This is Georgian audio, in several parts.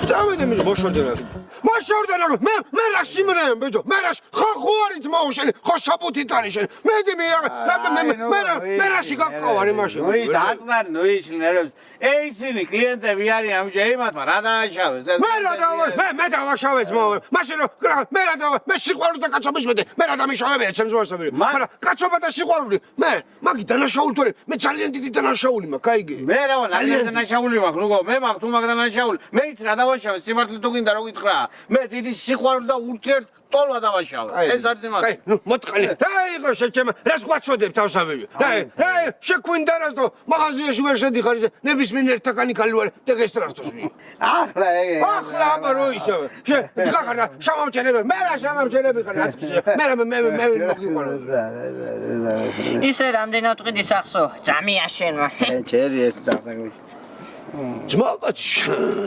წავედი მე მოშორდენა. მოშორდენა მე რა სიმრეემ ბეჯო. მე რა ხოხუარიც მოუშენი, ხო შაპუთით არის შენ. მე რაში გაკავარი მაშინ. ნუი დაწნარი ნუი შინერებს. ისინი კლიენტები არიან ამჯერ იმათმა რა დააშავეს ეს. მე დავაშავე ძმაო. მაშინ მე რა დავა მე სიყვარულს და კაცობის მეტი. მე რა დამიშავებია ჩემს მოსაბირი. მაგრამ კაცობა და სიყვარული მე მაგი დანაშაული თორე მე ძალიან დიდი დანაშაული მაქვს, კაიგე. მე რა ვარ ძალიან დანაშაული მაქვს, როგორ მე მაქვს თუ მაგ დანაშაული. მეც რა დავაშავე სიმართლე თუ გინდა რა გითხრა. მე დიდი სიყვარული და ურთიერთ ტოლვა დავაშავე. ეს არის იმას. აი, ნუ მოტყალი. რა იყო შეჩემ? რას გვაჩოდებ თავსავები? რა შეკვინდა რას და მაღაზიაში ვერ შედიხარ ისე ნებისმიერ ერთაკანი ქალი ვარ დეგესტრასტოს ვი. ახლა აბარო ისე. დგახარ და შამამჩენები. მე რა შამამჩენები ხარ აწყიშე. მე მოგიყვარო. ისე რამდენად ყიდი სახსო? ძამია შენმა. ჩერი ეს წახსაგები. ძმაობა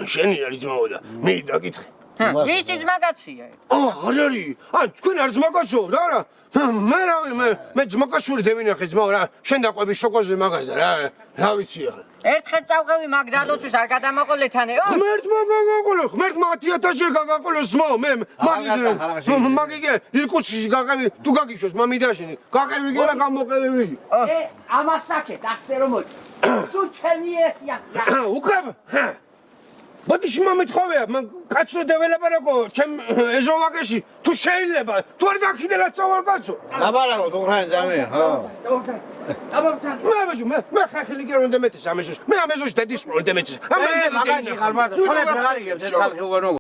შენი არის ძმაო და მე დაკითხე. ვისი ძმაკაცია? არ არის. თქვენ არ ძმაკაცო და რა? მე რავი მე ძმაკაცური დევინახე ძმაო რა. შენ დაყვები შოკოზე მაღაზია რა. რა ვიცი ახლა. ერთხელ წავყევი მაგ დადოცვის არ გადამაყოლე თანეო? ღმერთმა გაგაყოლო, ღმერთმა 10,000-ში გაგაყოლო ძმაო, მე მაგიგე ირკუტსკში გაგები, თუ გაგიშვეს მამიდაშენი, გაგები გელა გამოყევები. ამასაკეთ ასე რომ მოჭ. სულ ჩემი ეს იასია. უკრებ. ბოდიში მომეთხოვია, მან კაცო დეველოპეროკო, ჩემ ეზოვაგეში, თუ შეიძლება, თუ არ დაქიდელა წავალ კაცო. ლაბარაკო თუ ხან ზამე, ხო. მე ხახილი გერონ დემეთის ამეშოს. მე ამეშოს დედის პროლ დემეთის. მაგაში ხარ მარტო, ხოლმე აღარ იგებს ეს ხალხი უგანო.